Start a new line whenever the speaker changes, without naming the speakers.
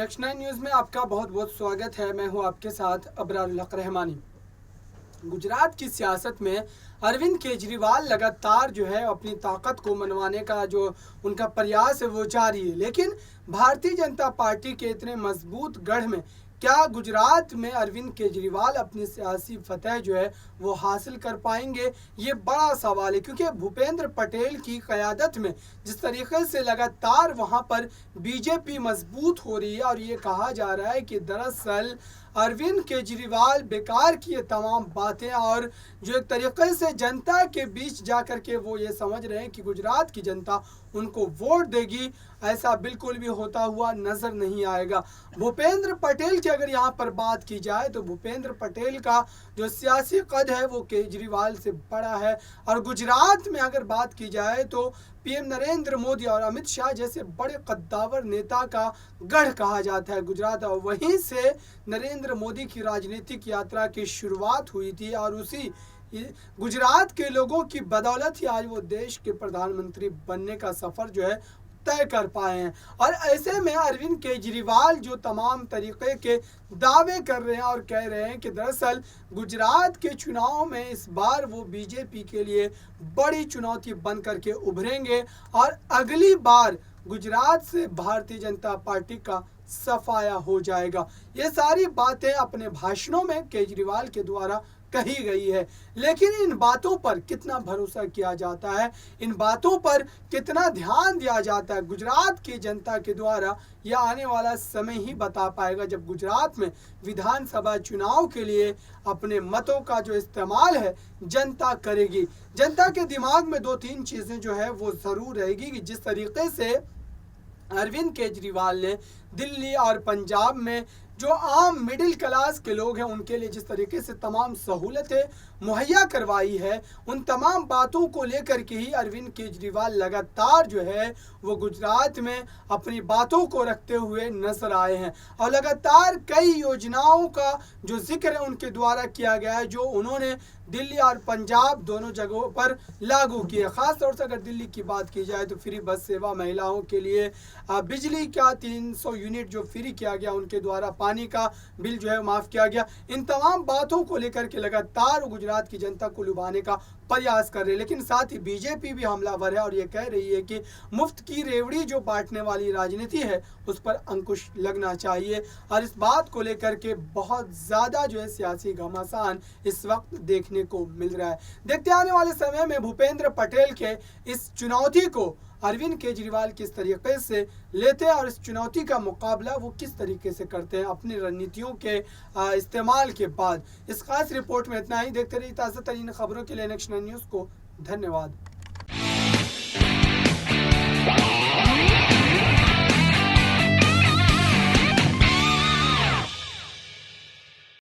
Next 9 news में आपका बहुत बहुत स्वागत है। मैं हूं आपके साथ अबरारुल हक रहमानी। गुजरात की सियासत में अरविंद केजरीवाल लगातार जो है अपनी ताकत को मनवाने का जो उनका प्रयास है वो जारी है, लेकिन भारतीय जनता पार्टी के इतने मजबूत गढ़ में क्या गुजरात में अरविंद केजरीवाल अपनी सियासी फतह जो है वो हासिल कर पाएंगे, ये बड़ा सवाल है। क्योंकि भूपेंद्र पटेल की क़यादत में जिस तरीके से लगातार वहाँ पर बीजेपी मजबूत हो रही है और ये कहा जा रहा है कि दरअसल अरविंद केजरीवाल बेकार की ये तमाम बातें और जो एक तरीके से जनता के बीच जाकर के वो ये समझ रहे हैं कि गुजरात की जनता उनको वोट देगी, ऐसा बिल्कुल भी होता हुआ नज़र नहीं आएगा। भूपेंद्र पटेल की अगर यहाँ पर बात की जाए तो भूपेंद्र पटेल का जो सियासी कद है वो केजरीवाल से बड़ा है। और गुजरात में अगर बात की जाए तो पीएम नरेंद्र मोदी और अमित शाह जैसे बड़े कद्दावर नेता का गढ़ कहा जाता है गुजरात, और वहीं से नरेंद्र मोदी की राजनीतिक यात्रा की शुरुआत हुई थी और उसी गुजरात के लोगों की बदौलत ही आज वो देश के प्रधानमंत्री बनने का सफ़र जो है तय कर पाए हैं। और ऐसे में अरविंद केजरीवाल जो तमाम तरीके के दावे कर रहे हैं और कह रहे हैं कि दरअसल गुजरात के चुनाव में इस बार वो बीजेपी के लिए बड़ी चुनौती बन करके उभरेंगे और अगली बार गुजरात से भारतीय जनता पार्टी का सफाया हो जाएगा। ये सारी बातें अपने भाषणों में केजरीवाल के द्वारा कही गई है, लेकिन इन बातों पर कितना भरोसा किया जाता है, इन बातों पर कितना ध्यान दिया जाता है गुजरात की जनता के द्वारा, यह आने वाला समय ही बता पाएगा जब गुजरात में विधानसभा चुनाव के लिए अपने मतों का जो इस्तेमाल है जनता करेगी। जनता के दिमाग में दो तीन चीज़ें जो है वो ज़रूर रहेगी कि जिस तरीके से अरविंद केजरीवाल ने दिल्ली और पंजाब में जो आम मिडिल क्लास के लोग हैं उनके लिए जिस तरीके से तमाम सहूलतें मुहैया करवाई है, उन तमाम बातों को लेकर के ही अरविंद केजरीवाल लगातार जो है वो गुजरात में अपनी बातों को रखते हुए नजर आए हैं। और लगातार कई योजनाओं का जो जिक्र है उनके द्वारा किया गया है जो उन्होंने दिल्ली और पंजाब दोनों जगहों पर लागू किए। ख़ास तौर से अगर दिल्ली की बात की जाए तो फ्री बस सेवा, महिलाओं के लिए बिजली का 300 यूनिट जो फ्री किया गया, उनके द्वारा पानी का बिल जो है माफ़ किया गया। इन तमाम बातों को लेकर के लगातार गुजरात की जनता को लुभाने का प्रयास कर रहे हैं, लेकिन साथ ही बीजेपी भी हमलावर है और ये कह रही है कि मुफ्त की रेवड़ी जो बांटने वाली राजनीति है उस पर अंकुश लगना चाहिए। और इस बात को लेकर के बहुत ज़्यादा जो है सियासी घमासान इस वक्त देखने को मिल रहा है। देखते आने वाले समय में भूपेंद्र पटेल के इस चुनौती को अरविंद केजरीवाल किस तरीके से लेते हैं और इस चुनौती का मुकाबला वो किस तरीके से करते हैं अपनी रणनीतियों के इस्तेमाल के बाद। इस खास रिपोर्ट में इतना ही। देखते रहिए ताज़ा तरीन खबरों के लिए नेक्स्ट 9 न्यूज़ को। धन्यवाद।